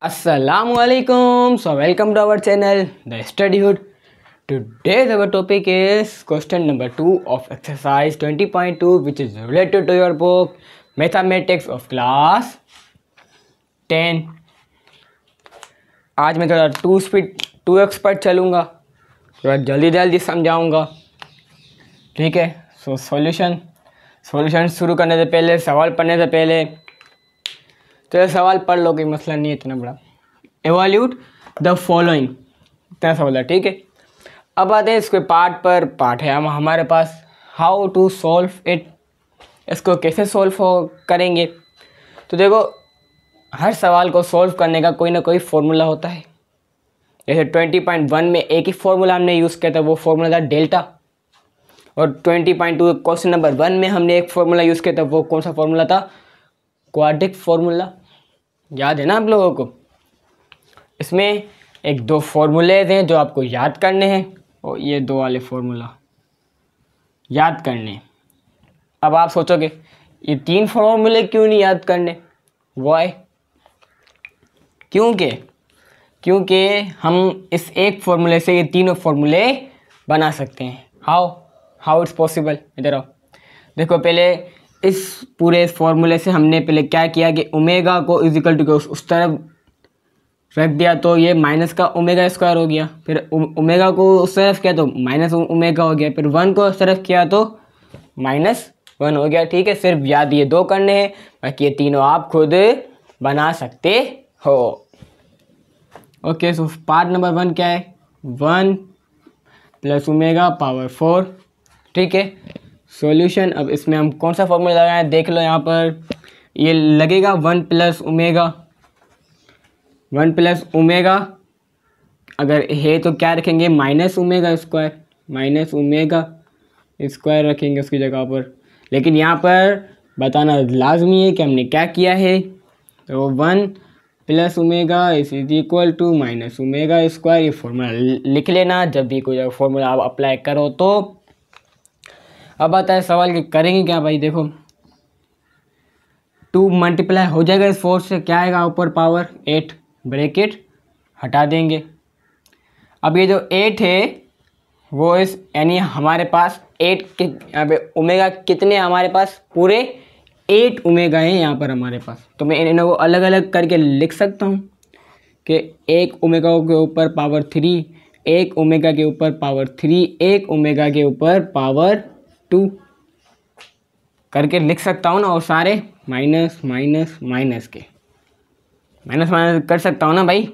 Assalamualaikum. So welcome to our channel, The Studyhood. Today's our topic is question number 2 of exercise 20.2, which is related to your book Mathematics of class 10. आज मैं थोड़ा 2x पर चलूँगा, थोड़ा जल्दी समझाऊँगा, ठीक है। सो सॉल्यूशन शुरू करने से पहले, सवाल पढ़ने से पहले तो ये सवाल पढ़ लो, कि मसला नहीं है इतना बड़ा। एवोल्यूट द फॉलोइंग, इतना सवाल है, ठीक है। अब आते हैं इसके पार्ट पर। पार्ट है हमारे पास हाउ टू सॉल्व इट, इसको कैसे सॉल्व करेंगे। तो देखो, हर सवाल को सॉल्व करने का कोई ना कोई फॉर्मूला होता है। जैसे 20.1 में एक ही फॉर्मूला हमने यूज़ किया था, वो फॉर्मूला था डेल्टा। और 20.2 क्वेश्चन नंबर 1 में हमने एक फॉर्मूला यूज़ किया था, वो कौन सा फॉर्मूला था? Quadric formula. याद है ना आप लोगों को? इसमें एक दो फॉर्मूलेज हैं जो आपको याद करने हैं, और ये दो वाले फॉर्मूला याद करने। अब आप सोचोगे ये 3 फॉर्मूले क्यों नहीं याद करने? वाई? क्योंकि हम इस एक फॉर्मूले से ये तीनों फॉर्मूले बना सकते हैं। How it's possible? इधर आओ, देखो। पहले इस पूरे फॉर्मूले से हमने पहले क्या किया कि ओमेगा को इजिकल टू उस तरफ रख दिया, तो ये माइनस का ओमेगा स्क्वायर हो गया। फिर ओमेगा को उस तरफ किया तो माइनस ओमेगा हो गया। फिर 1 को उस तरफ किया तो -1 हो गया, ठीक है। सिर्फ याद ये 2 करने हैं, बाकी ये तीनों आप खुद बना सकते हो। ओके, सो पार्ट नंबर 1 क्या है? 1 + ओमेगा पावर 4, ठीक है। सॉल्यूशन, अब इसमें हम कौन सा फॉर्मूला लगाएं? देख लो यहाँ पर ये लगेगा 1 + ओमेगा। अगर है तो क्या रखेंगे? -ओमेगा स्क्वायर रखेंगे उसकी जगह पर। लेकिन यहाँ पर बताना लाजमी है कि हमने क्या किया है। तो 1 + ओमेगा = -ओमेगा स्क्वायर, ये फॉर्मूला लिख लेना जब भी कोई फॉर्मूला आप अप्लाई करो तो। अब आता है सवाल कि करेंगे क्या भाई। देखो, 2 मल्टीप्लाई हो जाएगा इस 4 से, क्या आएगा ऊपर? पावर 8, ब्रैकेट हटा देंगे। अब ये जो 8 है वो इस, यानी हमारे पास 8 के यहाँ पे ओमेगा कितने हमारे पास? पूरे 8 ओमेगा हैं यहाँ पर हमारे पास। तो मैं इन्हें को अलग अलग करके लिख सकता हूँ कि 1 ओमेगा के ऊपर पावर 3, 1 ओमेगा के ऊपर पावर 3, 1 ओमेगा के ऊपर पावर 2 करके लिख सकता हूँ ना। और सारे माइनस के माइनस कर सकता हूँ ना भाई?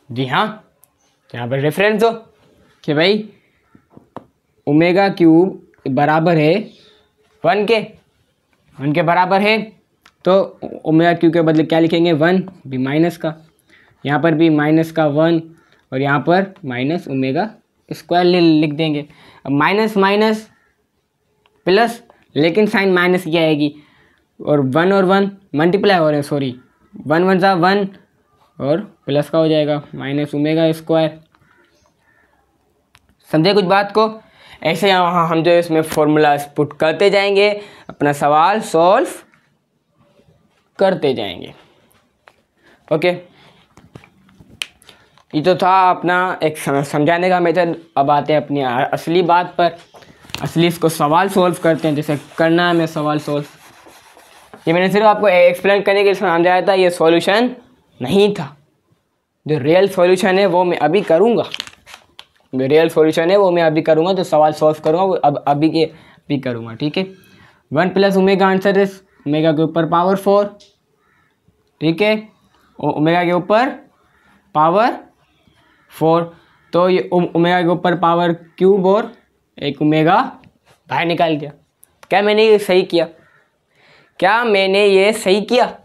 जी हाँ, यहाँ पर रेफरेंस हो कि भाई ओमेगा क्यूब बराबर है 1 के बराबर है। तो ओमेगा क्यूब के बदले क्या लिखेंगे? 1, भी माइनस का, यहाँ पर भी माइनस का 1, और यहाँ पर -ओमेगा स्क्वायर लिख देंगे। अब माइनस प्लस, लेकिन साइन माइनस की आएगी, और 1 और 1 मल्टीप्लाई हो रहे हैं, सॉरी 1 1 सा 1, और प्लस का हो जाएगा -ओमेगा स्क्वायर। समझे कुछ बात को? ऐसे यहाँ हम जो इसमें फॉर्मूला पुट करते जाएंगे, अपना सवाल सॉल्व करते जाएंगे। ओके, ये तो था अपना एक समझाने का मेथड। अब आते हैं अपनी असली बात पर। असली इसको सवाल सॉल्व करते हैं, जैसे करना है मैं सवाल सॉल्व। ये मैंने सिर्फ आपको एक्सप्लेन करने के लिए समझाया था, ये सॉल्यूशन नहीं था। जो रियल सॉल्यूशन है वो मैं अभी करूँगा, तो सवाल सॉल्व करूँगा वो अब अभी करूँगा, ठीक है। 1 + ओमेगा, आंसर इस ओमेगा के ऊपर पावर 4, ठीक है, ओमेगा के ऊपर पावर 4। तो ये ओमेगा के ऊपर पावर क्यूब और 1 ओमेगा बाहर निकाल दिया। क्या मैंने ये सही किया?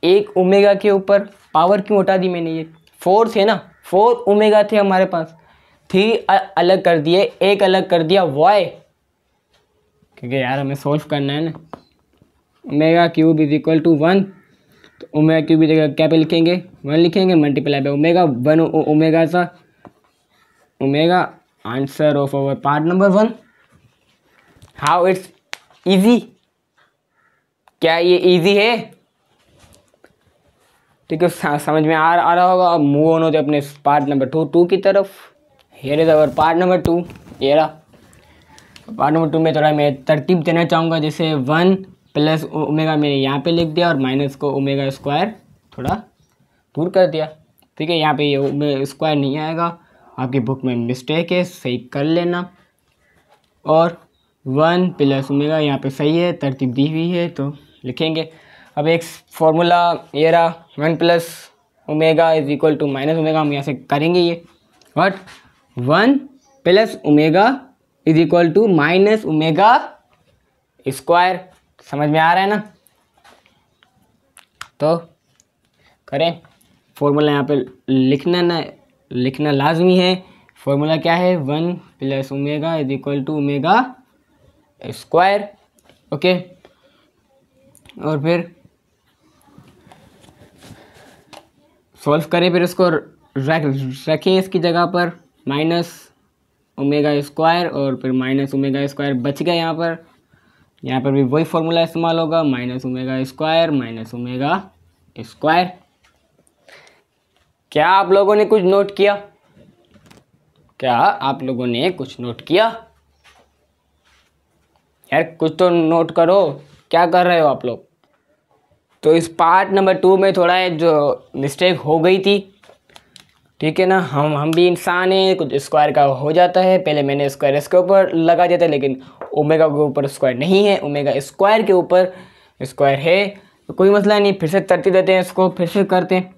1 ओमेगा के ऊपर पावर क्यों हटा दी मैंने? ये 4 थे ना, 4 ओमेगा थे हमारे पास, 3 अलग कर दिए, 1 अलग कर दिया। वाई? क्योंकि यार हमें सॉल्व करना है ना। ओमेगा क्यूब = 1, तो ओमेगा क्यूब की जगह क्या पे लिखेंगे? 1 लिखेंगे, मल्टीप्लाई बाय ओमेगा, 1 ओमेगा सा omega. Answer of our part number 1। How it's easy? क्या ये इजी है? ठीक है, समझ में आ रहा होगा। अब मूव ऑन होते अपने पार्ट नंबर टू की तरफ। Here is our part number 2। ये रहा पार्ट नंबर 2 में थोड़ा मैं तरतीब देना चाहूँगा। जैसे 1 प्लस ओमेगा मैंने यहाँ पे लिख दिया और माइनस को ओमेगा स्क्वायर थोड़ा दूर कर दिया। ठीक है, यहाँ पे ये ओमेगा स्क्वायर नहीं आएगा, आपकी बुक में मिस्टेक है, सही कर लेना। और 1 प्लस ओमेगा यहाँ पे सही है, तरतीब दी हुई है तो लिखेंगे। अब एक फॉर्मूला ये रहा 1 plus omega is equal to minus omega. हम यहाँ से करेंगे ये but 1 plus omega is equal to minus omega square. समझ में आ रहा है ना? तो करें। फॉर्मूला यहाँ पे लिखना लाजमी है। फॉर्मूला क्या है? 1 plus omega is equal to omega square. Okay, और फिर सॉल्व करें। फिर इसको रखें इसकी जगह पर माइनस ओमेगा स्क्वायर और फिर माइनस ओमेगा स्क्वायर बच गया यहाँ पर भी वही फॉर्मूला इस्तेमाल होगा, minus omega square minus omega square. क्या आप लोगों ने कुछ नोट किया? यार कुछ तो नोट करो, क्या कर रहे हो आप लोग? तो इस पार्ट नंबर 2 में थोड़ा जो मिस्टेक हो गई थी, ठीक है ना, हम भी इंसान हैं, कुछ स्क्वायर का हो जाता है। पहले मैंने स्क्वायर इसके ऊपर लगा दिया था, लेकिन ओमेगा के ऊपर स्क्वायर नहीं है, ओमेगा स्क्वायर के ऊपर स्क्वायर है। तो कोई मसला नहीं, फिर से तरतीब देते हैं, इसको फिर से करते हैं।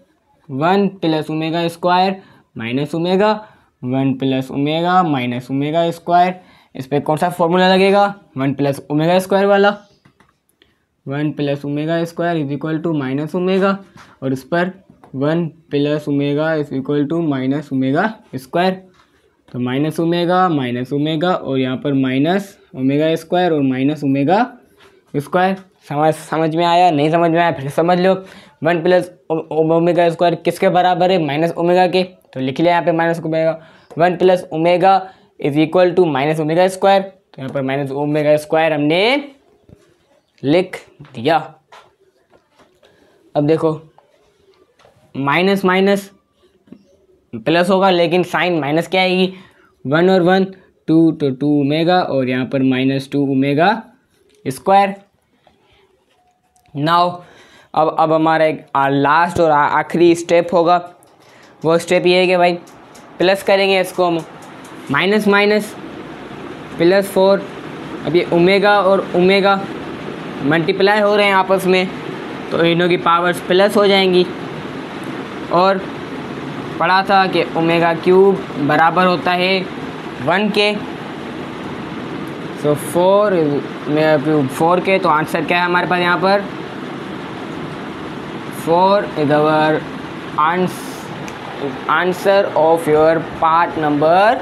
1 plus omega square minus omega, 1 plus omega minus omega square. इस पर कौन सा फॉर्मूला लगेगा? 1 प्लस ओमेगा स्क्वायर वाला। 1 plus omega square is equal to minus omega, और इस पर 1 plus omega is equal to minus omega square. तो माइनस ओमेगा और यहाँ पर माइनस ओमेगा स्क्वायर और माइनस ओमेगा स्क्वायर। समझ में आया? नहीं समझ में आया फिर समझ लो। 1 प्लस ओमेगा स्क्वायर किसके बराबर है? माइनस ओमेगा के। तो लिख लिया यहाँ पे minus omega. 1 plus omega is equal to minus omega square. तो यहाँ पर माइनस ओमेगा स्क्वायर हमने लिख दिया। अब देखो माइनस माइनस प्लस होगा, लेकिन साइन माइनस क्या आएगी? 1 और 1 2 तो 2 ओमेगा और यहाँ पर माइनस 2 ओमेगा स्क्वायर। नाउ अब हमारा एक लास्ट और आखिरी स्टेप होगा। वो स्टेप ये है कि भाई प्लस करेंगे इसको हम, माइनस माइनस प्लस 4। अब ये ओमेगा और ओमेगा मल्टीप्लाई हो रहे हैं आपस में, तो इनों की पावर्स प्लस हो जाएंगी। और पढ़ा था कि ओमेगा क्यूब बराबर होता है 1 के। सो 4 ओमेगा क्यूब 4 के। तो आंसर क्या है हमारे पास यहाँ पर? 4 is our answer of your part number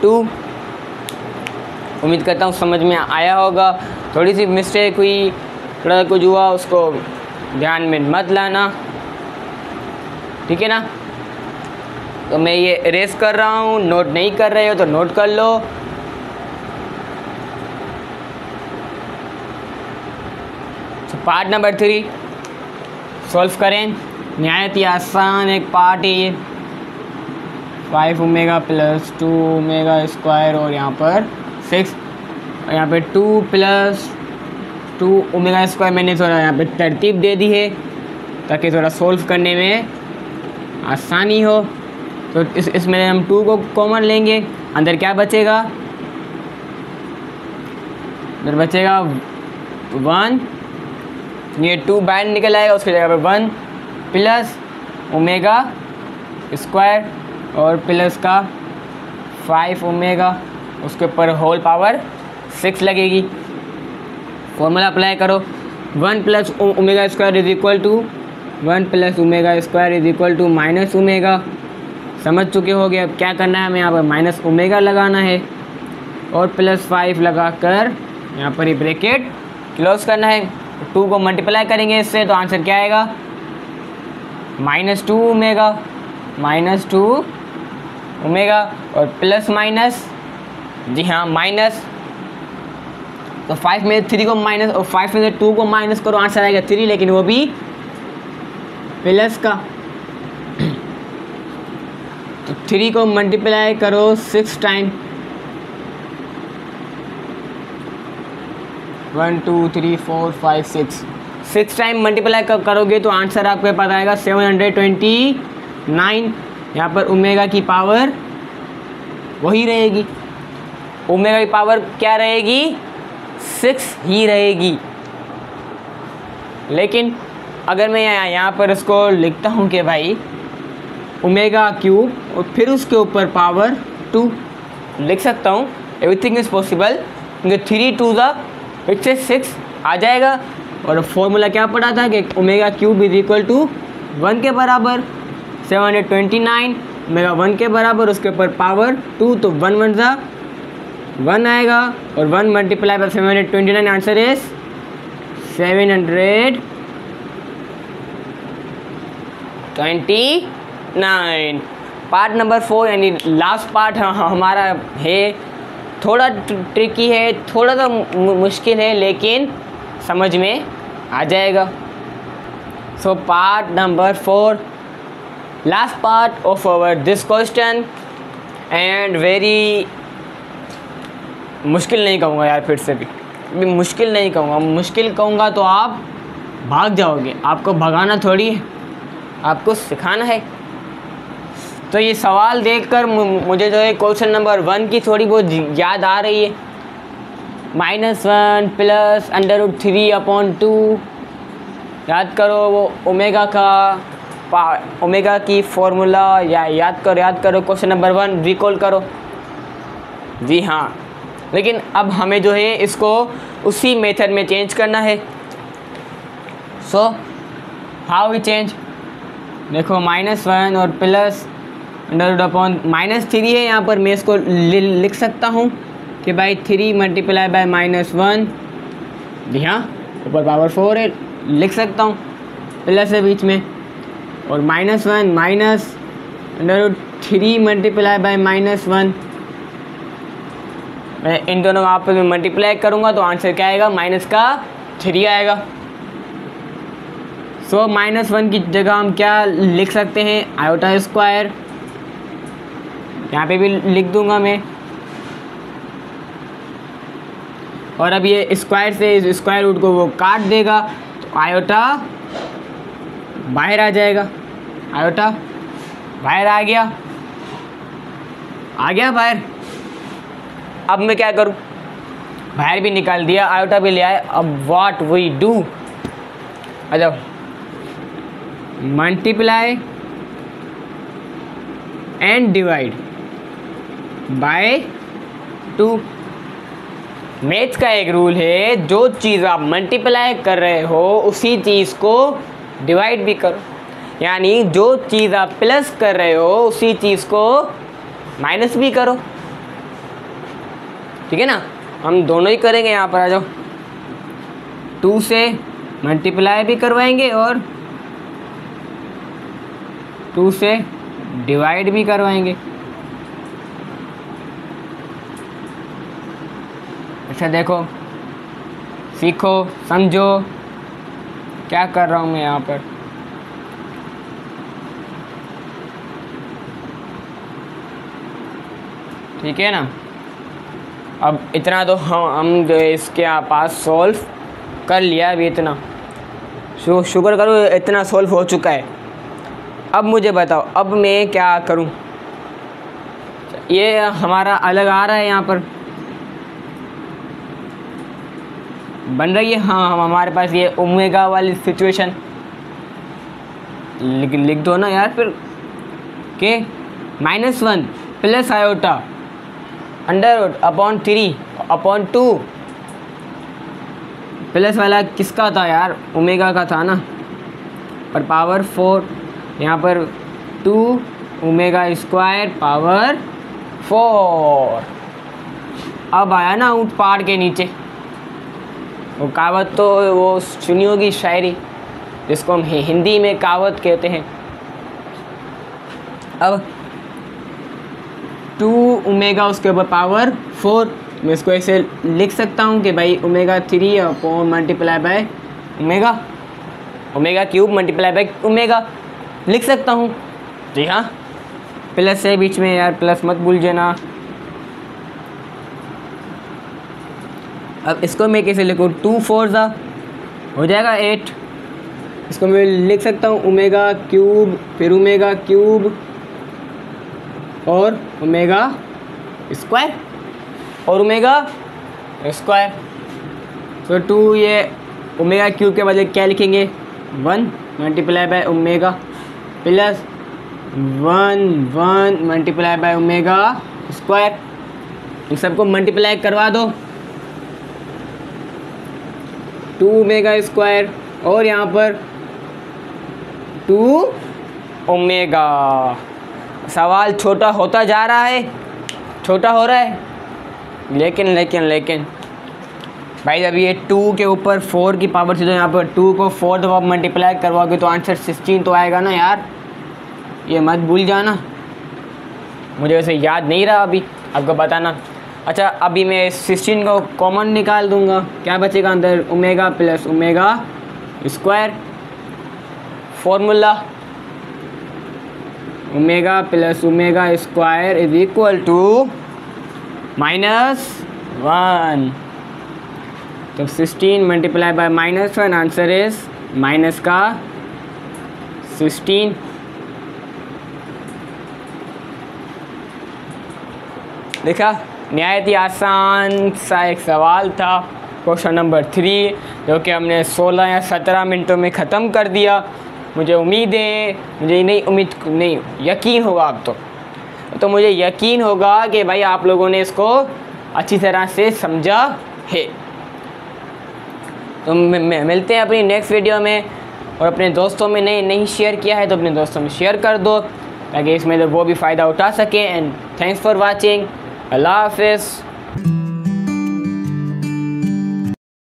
2। उम्मीद करता हूँ समझ में आया होगा। थोड़ी सी मिस्टेक हुई, थोड़ा कुछ हुआ, उसको ध्यान में मत लाना, ठीक है ना? तो मैं ये इरेज कर रहा हूँ, नोट नहीं कर रहे हो तो नोट कर लो। तो पार्ट नंबर 3 सॉल्व करें। नहायत ही आसान एक पार्ट है ये। 5 ओमेगा प्लस 2 ओमेगा स्क्वायर और यहाँ पर 6, और यहाँ पे 2 प्लस 2 ओमेगा स्क्वायर मैंने थोड़ा यहाँ पे तरतीब दे दी है ताकि थोड़ा सोल्व करने में आसानी हो। तो इसमें हम 2 को कॉमन लेंगे, अंदर क्या बचेगा? अंदर बचेगा 1, ये 2 बाहर निकल आएगा, उसकी जगह पर 1 प्लस ओमेगा स्क्वायर और प्लस का 5 ओमेगा, उसके ऊपर होल पावर 6 लगेगी। फॉर्मूला अप्लाई करो। 1 plus omega square is equal to 1 plus omega square is equal to minus omega. समझ चुके होगे। अब क्या करना है हमें? यहाँ पर माइनस ओमेगा लगाना है और प्लस 5 लगा कर यहाँ पर ही ब्रैकेट क्लोज करना है। 2 को मल्टीप्लाई करेंगे इससे, तो आंसर क्या आएगा? -2 ओमेगा, -2 ओमेगा और प्लस माइनस, जी हाँ माइनस। तो 5 में 3 को माइनस और 5 में 2 को माइनस करो, आंसर आएगा 3, लेकिन वो भी प्लस का, तो 3 को मल्टीप्लाई करो 6 टाइम, 1 2 3 4 5 6 टाइम मल्टीप्लाई करोगे तो आंसर आपको पता आएगा 729। यहाँ पर ओमेगा की पावर वही रहेगी, ओमेगा की पावर क्या रहेगी, 6 ही रहेगी। लेकिन अगर मैं यहाँ पर इसको लिखता हूँ कि भाई ओमेगा क्यूब और फिर उसके ऊपर पावर 2 लिख सकता हूँ, एवरीथिंग इज़ पॉसिबल, क्योंकि 3 2 इससे 6 आ जाएगा। और फॉर्मूला क्या पढ़ा था कि omega cube is equal to 1 के बराबर 729, ओमेगा 1 के बराबर, उसके ऊपर पावर 2, तो 1 1 ज़ा 1 आएगा, और 1 multiply bye 729, answer is 729। Part number 4 यानी लास्ट पार्ट हमारा है, थोड़ा ट्रिकी है, थोड़ा सा मुश्किल है, लेकिन समझ में आ जाएगा। So part number 4, last part of our this question, and very मुश्किल नहीं कहूँगा यार, फिर से भी मुश्किल नहीं कहूँगा, मुश्किल कहूँगा तो आप भाग जाओगे, आपको भगाना थोड़ी है, आपको सिखाना है। तो ये सवाल देखकर मुझे जो है क्वेश्चन नंबर 1 की थोड़ी बहुत याद आ रही है, -1 प्लस √3/2, याद करो वो ओमेगा की फॉर्मूला, या याद करो क्वेश्चन नंबर 1 रिकॉल करो। जी हाँ, लेकिन अब हमें जो है इसको उसी मेथड में चेंज करना है। सो हाउ वी चेंज, देखो -1 और प्लस -3 है, यहाँ पर मैं इसको लिख सकता हूँ कि भाई 3 मल्टीप्लाई बाय -1, जी हाँ, ऊपर पावर 4 है, लिख सकता हूँ, प्लस है बीच में, और -1 माइनस √3 मल्टीप्लाई बाय -1, मैं इन दोनों को आपस में मल्टीप्लाई करूँगा तो आंसर क्या आएगा, -3 आएगा। सो -1 की जगह हम क्या लिख सकते हैं, आयोटा स्क्वायर, यहाँ पे भी लिख दूंगा मैं, और अब ये स्क्वायर से इस स्क्वायर रूट को वो काट देगा, तो आयोटा बाहर आ जाएगा, आयोटा बाहर आ गया बाहर। अब मैं क्या करूँ, बाहर भी निकाल दिया, आयोटा भी ले आए। अब व्हाट वी डू, अच्छा multiply and divide by 2। Maths का एक रूल है, जो चीज़ आप मल्टीप्लाई कर रहे हो उसी चीज़ को डिवाइड भी करो, यानी जो चीज़ आप प्लस कर रहे हो उसी चीज़ को माइनस भी करो, ठीक है ना। हम दोनों ही करेंगे, यहाँ पर आ जाओ, 2 से मल्टीप्लाई भी करवाएंगे और 2 से डिवाइड भी करवाएंगे। अच्छा देखो, सीखो, समझो क्या कर रहा हूँ मैं यहाँ पर। ठीक है ना, अब इतना तो हम जो इसके पास सॉल्व कर लिया अभी, इतना शुक्र करो इतना सॉल्व हो चुका है। अब मुझे बताओ, अब मैं क्या करूं, ये हमारा अलग आ रहा है, यहाँ पर बन रही है, हाँ हमारे पास ये ओमेगा वाली सिचुएशन लिख दो ना यार फिर, के -1 प्लस आयोटा √3/2, प्लस वाला किसका था यार, ओमेगा का था ना, और पावर 4, यहाँ पर 2 ओमेगा स्क्वायर पावर 4। अब आया ना ऊँट पहाड़ के नीचे, वो कहावत तो वो सुनी होगी शायरी, जिसको हम हिंदी में कहावत कहते हैं। अब 2 ओमेगा उसके ऊपर पावर 4, मैं इसको ऐसे लिख सकता हूँ कि भाई √3 multiply by omega, omega cube multiply by omega लिख सकता हूँ। जी हाँ, प्लस है बीच में यार, प्लस मत भूल जाना। अब इसको मैं कैसे लिखूँ, 2 4 ज़ा हो जाएगा 8। इसको मैं लिख सकता हूँ ओमेगा क्यूब, फिर ओमेगा क्यूब और ओमेगा स्क्वायर और ओमेगा स्क्वायर। तो 2 ये ओमेगा क्यूब के बदले क्या लिखेंगे, 1 multiply by omega plus 1 multiply by omega square. इन सबको मल्टीप्लाई करवा दो, 2 ओमेगा स्क्वायर और यहाँ पर 2 ओमेगा। सवाल छोटा होता जा रहा है, छोटा हो रहा है, लेकिन भाई जब ये 2 के ऊपर 4 की पावर थी तो यहाँ पर 2 को 4 दफ़ा मल्टीप्लाई करवाओगे तो आंसर 16 तो आएगा ना यार, ये मत भूल जाना। मुझे वैसे याद नहीं रहा अभी, आपको बताना। अच्छा, अभी मैं 16 को कॉमन निकाल दूंगा, क्या बचेगा अंदर, omega plus omega square. Formula omega plus omega square is equal to -1। तो 16 multiply by -1, answer is minus का 16। देखा, नहायत ही आसान सा एक सवाल था, क्वेश्चन नंबर 3, जो कि हमने 16 या 17 मिनटों में ख़त्म कर दिया। मुझे उम्मीद है, मुझे नहीं यकीन होगा अब तो मुझे यकीन होगा कि भाई आप लोगों ने इसको अच्छी तरह से समझा है। तो मिलते हैं अपनी नेक्स्ट वीडियो में, और अपने दोस्तों में नहीं शेयर किया है तो अपने दोस्तों में शेयर कर दो ताकि इसमें वो भी फ़ायदा उठा सके। And thanks for watching. अल्लाह हाफ़िज़।